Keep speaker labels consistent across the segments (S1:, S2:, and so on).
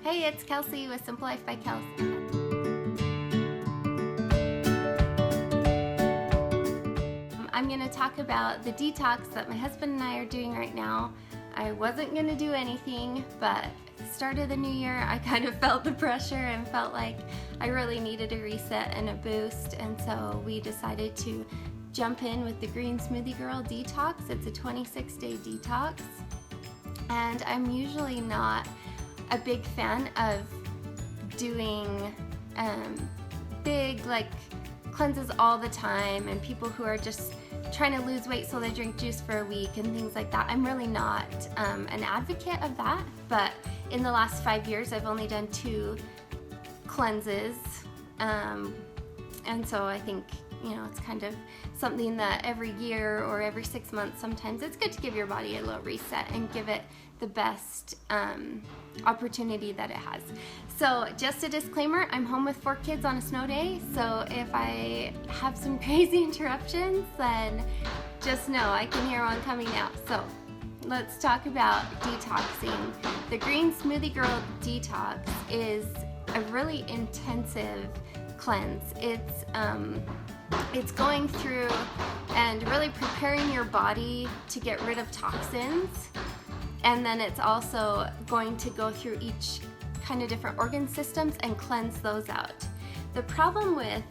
S1: Hey, it's Kelsey with Simple Life by Kelsey. I'm going to talk about the detox that my husband and I are doing right now. I wasn't going to do anything, but at the start of the new year, I kind of felt the pressure and felt like I really needed a reset and a boost, and so we decided to jump in with the Green Smoothie Girl Detox. It's a 26-day detox, and I'm usually not a big fan of doing big cleanses all the time, and people who are just trying to lose weight so they drink juice for a week and things like that. I'm really not an advocate of that, but in the last 5 years I've only done 2 cleanses, and so I think it's kind of something that every year or every 6 months sometimes it's good to give your body a little reset and give it the best opportunity that it has. So just a disclaimer, I'm home with 4 kids on a snow day, so if I have some crazy interruptions, then just know I can hear one coming now. So let's talk about detoxing. The Green Smoothie Girl Detox is a really intensive cleanse. It's going through and really preparing your body to get rid of toxins, and then it's also going to go through each kind of different organ systems and cleanse those out. The problem with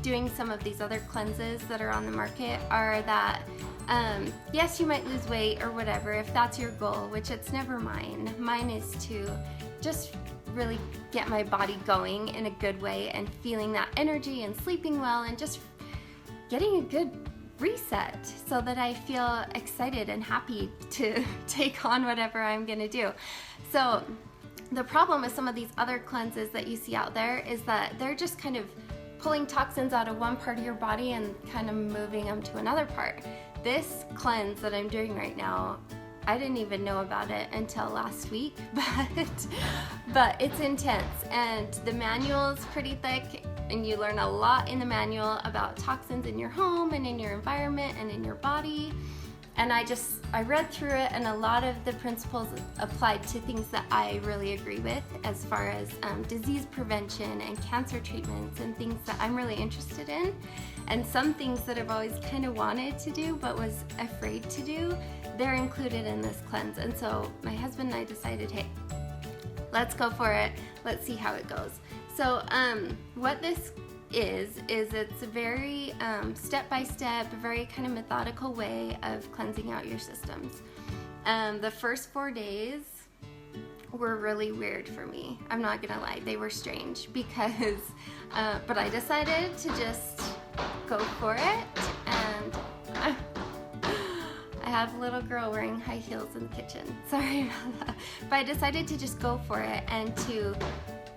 S1: doing some of these other cleanses that are on the market are that yes, you might lose weight or whatever if that's your goal, which it's never mine. Mine is to just really get my body going in a good way and feeling that energy and sleeping well and just getting a good reset so that I feel excited and happy to take on whatever I'm gonna do. So the problem with some of these other cleanses that you see out there is that they're just kind of pulling toxins out of one part of your body and kind of moving them to another part. This cleanse that I'm doing right now, I didn't even know about it until last week, but it's intense, and the manual is pretty thick, and you learn a lot in the manual about toxins in your home and in your environment and in your body. And I read through it, and a lot of the principles applied to things that I really agree with as far as disease prevention and cancer treatments and things that I'm really interested in, and some things that I've always kind of wanted to do but was afraid to do, they're included in this cleanse. And so my husband and I decided, hey, let's go for it. Let's see how it goes. So what this is it's a very step-by-step, very kind of methodical way of cleansing out your systems. The first 4 days were really weird for me. I'm not gonna lie, they were strange because, but I decided to just go for it, and I have a little girl wearing high heels in the kitchen. Sorry about that. But I decided to just go for it and to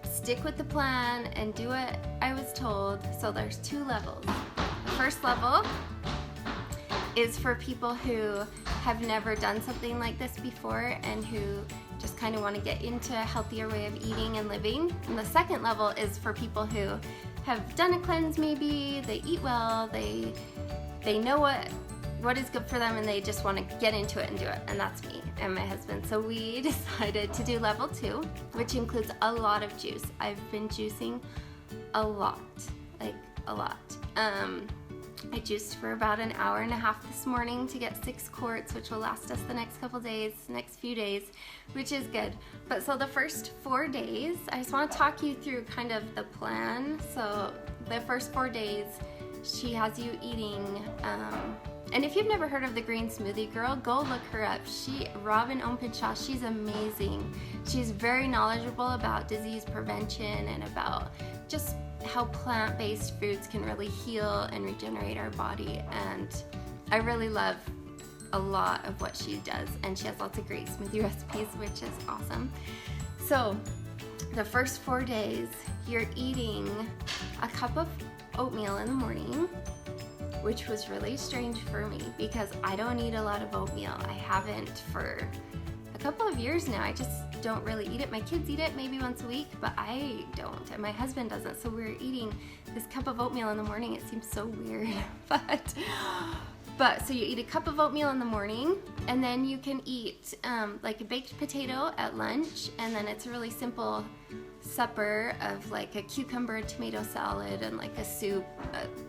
S1: stick with the plan and do what I was told. So there's 2 levels. The first level is for people who have never done something like this before and who just kind of want to get into a healthier way of eating and living. And the second level is for people who have done a cleanse maybe, they eat well, they know what is good for them, and they just want to get into it and do it, and that's me and my husband. So we decided to do level 2, which includes a lot of juice. I've been juicing a lot, like a lot. I juiced for about an hour and a half this morning to get 6 quarts, which will last us the next couple days, next few days, which is good. But so the first 4 days, I just want to talk you through kind of the plan. So the first 4 days, she has you eating, and if you've never heard of the Green Smoothie Girl, go look her up. Robin Openshaw, she's amazing. She's very knowledgeable about disease prevention and about just how plant-based foods can really heal and regenerate our body. And I really love a lot of what she does, and she has lots of great smoothie recipes, which is awesome. So the first 4 days, you're eating a cup of oatmeal in the morning, which was really strange for me because I don't eat a lot of oatmeal. I haven't for a couple of years now. I just don't really eat it. My kids eat it maybe once a week, but I don't, and my husband doesn't. So we're eating this cup of oatmeal in the morning. It seems so weird, but But so you eat a cup of oatmeal in the morning, and then you can eat like a baked potato at lunch, and then it's a really simple supper of like a cucumber tomato salad and like a soup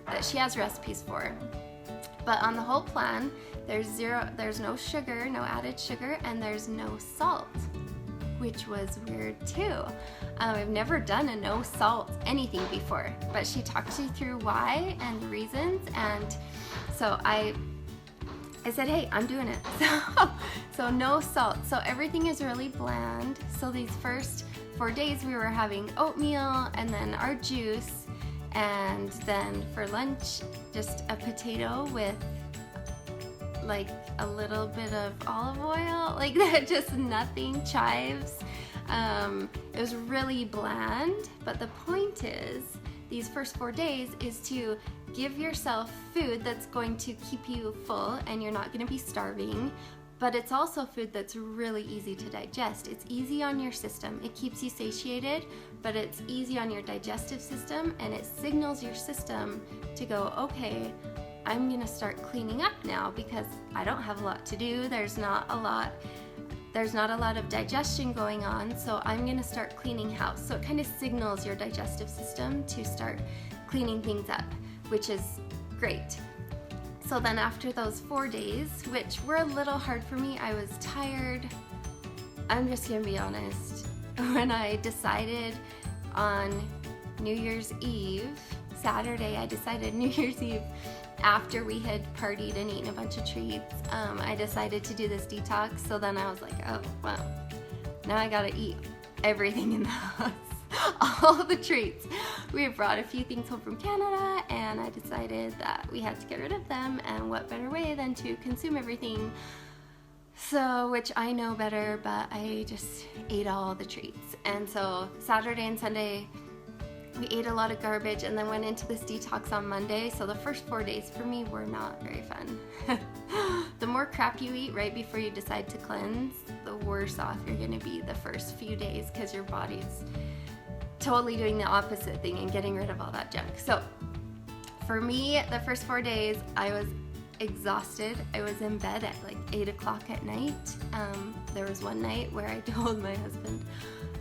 S1: that she has recipes for. But on the whole plan, there's no sugar, no added sugar, and there's no salt, which was weird too. I've never done a no salt anything before, but she talked you through why and the reasons, and so I said, hey, I'm doing it. So no salt. So everything is really bland. So these first 4 days we were having oatmeal and then our juice, and then for lunch just a potato with like a little bit of olive oil, like that, just nothing, chives. It was really bland, but the point is these first 4 days is to give yourself food that's going to keep you full and you're not going to be starving, but it's also food that's really easy to digest. It's easy on your system. It keeps you satiated, but it's easy on your digestive system, and it signals your system to go, okay, I'm going to start cleaning up now because I don't have a lot to do. There's not a lot of digestion going on, so I'm going to start cleaning house. So it kind of signals your digestive system to start cleaning things up, which is great. So then after those 4 days, which were a little hard for me, I was tired. I'm just going to be honest. When I decided on New Year's Eve, Saturday, I decided New Year's Eve, after we had partied and eaten a bunch of treats, I decided to do this detox. So then I was like, oh, well, now I gotta eat everything in the house, all the treats. We had brought a few things home from Canada, and I decided that we had to get rid of them, and what better way than to consume everything. So, which I know better, but I just ate all the treats. And so Saturday and Sunday, we ate a lot of garbage and then went into this detox on Monday. So the first 4 days for me were not very fun. The more crap you eat right before you decide to cleanse, the worse off you're going to be the first few days, because your body's totally doing the opposite thing and getting rid of all that junk. So for me, the first 4 days, I was exhausted. I was in bed at like 8 o'clock at night. There was one night where I told my husband,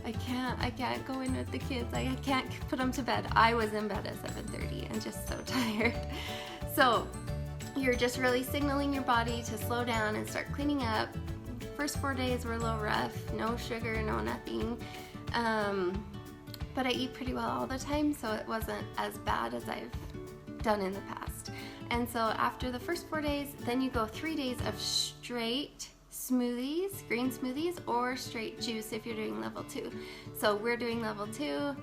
S1: I can't go in with the kids. I can't put them to bed. I was in bed at 7:30 and just so tired. So you're just really signaling your body to slow down and start cleaning up. First 4 days were a little rough. No sugar, no nothing. But I eat pretty well all the time, so it wasn't as bad as I've done in the past. And so after the first 4 days, then you go 3 days of straight smoothies, green smoothies, or straight juice if you're doing level 2. So we're doing level 2,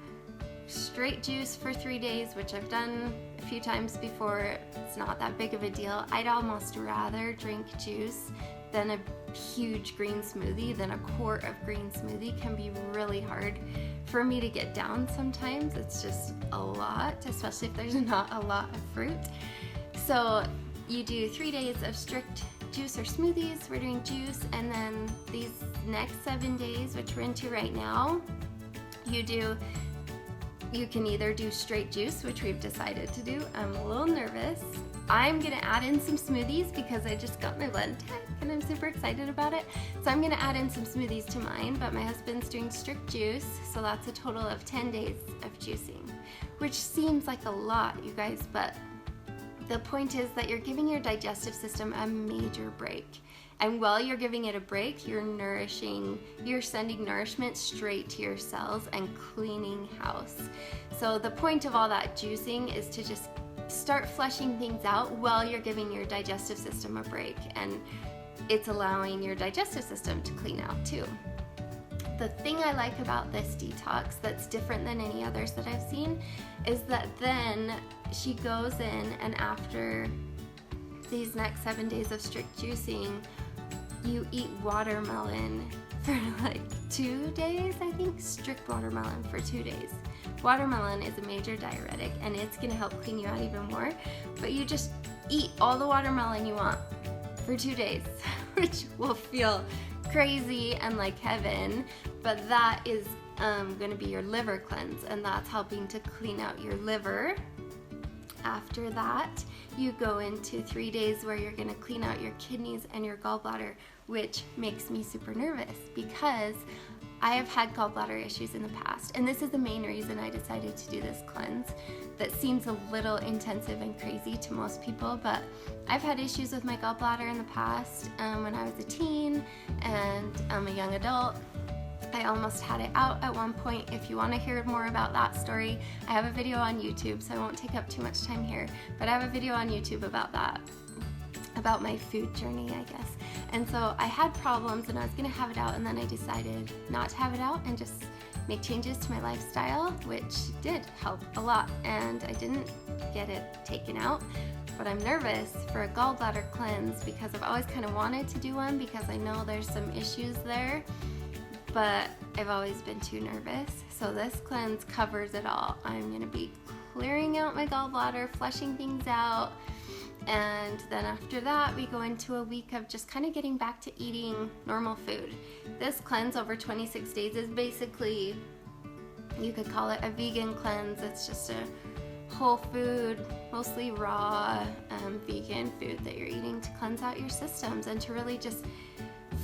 S1: straight juice for 3 days, which I've done a few times before. It's not that big of a deal. I'd almost rather drink juice than a huge green smoothie. Then a quart of green smoothie can be really hard for me to get down sometimes. It's just a lot, especially if there's not a lot of fruit. So you do 3 days of strict juice or smoothies. We're doing juice, and then these next 7 days, which we're into right now, you can either do straight juice, which we've decided to do. I'm a little nervous. I'm gonna add in some smoothies because I just got my blend tech and I'm super excited about it. So I'm gonna add in some smoothies to mine, but my husband's doing strict juice, so that's a total of 10 days of juicing, which seems like a lot, you guys, but the point is that you're giving your digestive system a major break. And while you're giving it a break, you're sending nourishment straight to your cells and cleaning house. So the point of all that juicing is to just start flushing things out while you're giving your digestive system a break. And it's allowing your digestive system to clean out too. The thing I like about this detox that's different than any others that I've seen is that then she goes in, and after these next 7 days of strict juicing, you eat watermelon for like 2 days, I think, strict watermelon for 2 days. Watermelon is a major diuretic and it's gonna help clean you out even more, but you just eat all the watermelon you want for 2 days, which will feel crazy and like heaven, but that is going to be your liver cleanse, and that's helping to clean out your liver. After that, you go into 3 days where you're gonna clean out your kidneys and your gallbladder, which makes me super nervous because I have had gallbladder issues in the past, and this is the main reason I decided to do this cleanse. That seems a little intensive and crazy to most people, but I've had issues with my gallbladder in the past when I was a teen and a young adult. I almost had it out at one point. If you want to hear more about that story, I have a video on YouTube, so I won't take up too much time here, but I have a video on YouTube about that, about my food journey, I guess. And so I had problems and I was gonna have it out, and then I decided not to have it out and just make changes to my lifestyle, which did help a lot, and I didn't get it taken out. But I'm nervous for a gallbladder cleanse because I've always kind of wanted to do one because I know there's some issues there, but I've always been too nervous. So this cleanse covers it all. I'm gonna be clearing out my gallbladder, flushing things out, and then after that we go into a week of just kind of getting back to eating normal food. This cleanse over 26 days is basically, you could call it a vegan cleanse. It's just a whole food, mostly raw vegan food that you're eating to cleanse out your systems and to really just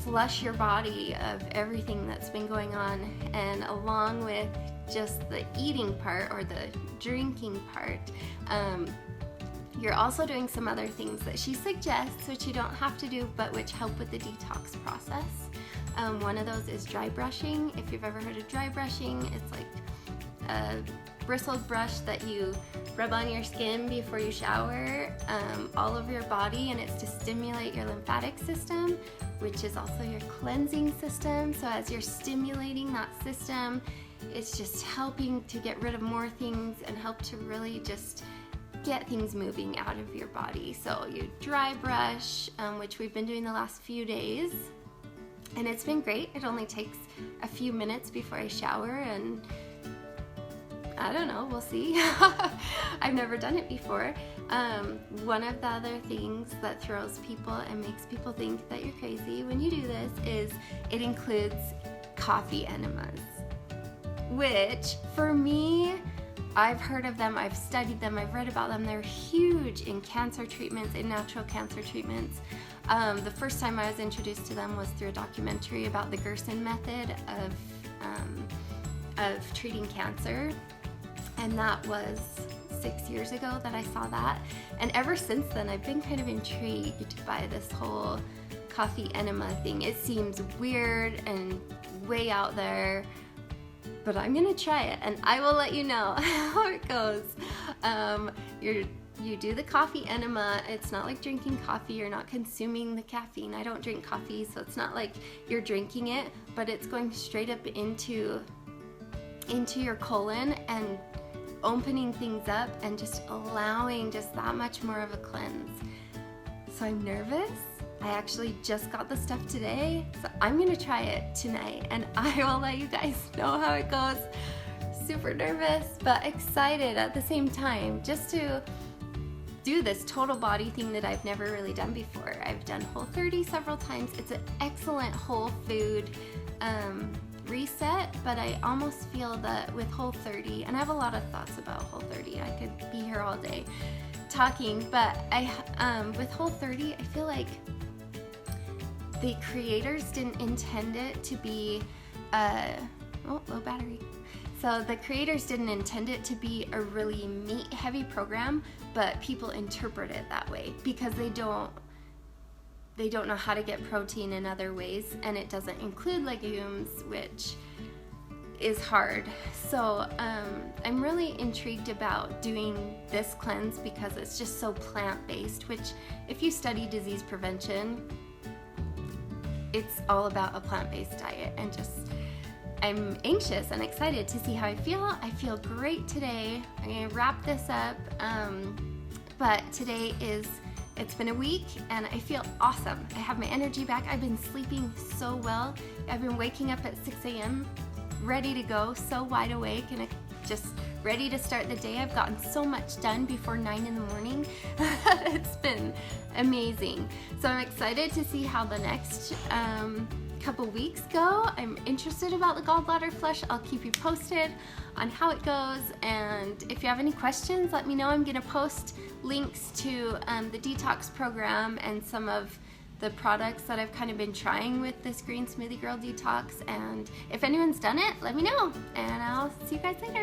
S1: flush your body of everything that's been going on. And along with just the eating part or the drinking part, you're also doing some other things that she suggests, which you don't have to do, but which help with the detox process. One of those is dry brushing. If you've ever heard of dry brushing, it's like a bristled brush that you rub on your skin before you shower, all over your body, and it's to stimulate your lymphatic system, which is also your cleansing system. So as you're stimulating that system, it's just helping to get rid of more things and help to really just get things moving out of your body. So you dry brush, which we've been doing the last few days, and it's been great. It only takes a few minutes before I shower, and I don't know, we'll see. I've never done it before. One of the other things that throws people and makes people think that you're crazy when you do this is it includes coffee enemas, which for me, I've heard of them, I've studied them, I've read about them. They're huge in cancer treatments, in natural cancer treatments. The first time I was introduced to them was through a documentary about the Gerson method of treating cancer. And that was 6 years ago that I saw that. And ever since then, I've been kind of intrigued by this whole coffee enema thing. It seems weird and way out there, but I'm gonna try it and I will let you know how it goes. You do the coffee enema. It's not like drinking coffee. You're not consuming the caffeine. I don't drink coffee, so it's not like you're drinking it, but it's going straight up into your colon and opening things up and just allowing just that much more of a cleanse. So I'm nervous. I actually just got the stuff today, so I'm gonna try it tonight and I will let you guys know how it goes. Super nervous, but excited at the same time just to do this total body thing that I've never really done before. I've done Whole30 several times. It's an excellent whole food reset, but I almost feel that with Whole30, and I have a lot of thoughts about Whole30, I could be here all day talking, but with Whole30, I feel like the creators didn't intend it to be low battery. So the creators didn't intend it to be a really meat heavy program, but people interpret it that way because they don't know how to get protein in other ways, and it doesn't include legumes, which is hard. So I'm really intrigued about doing this cleanse because it's just so plant-based, which if you study disease prevention, it's all about a plant-based diet, and just I'm anxious and excited to see how I feel. I feel great today. I'm gonna wrap this up, but today it's been a week and I feel awesome. I have my energy back. I've been sleeping so well. I've been waking up at 6 a.m. ready to go, so wide awake and just ready to start the day. I've gotten so much done before 9 in the morning. It's been amazing. So I'm excited to see how the next couple weeks go. I'm interested about the gallbladder flush. I'll keep you posted on how it goes, and if you have any questions, let me know. I'm gonna post links to the Detox program and some of the products that I've kind of been trying with this Green Smoothie Girl Detox, and if anyone's done it, let me know, and I'll see you guys later.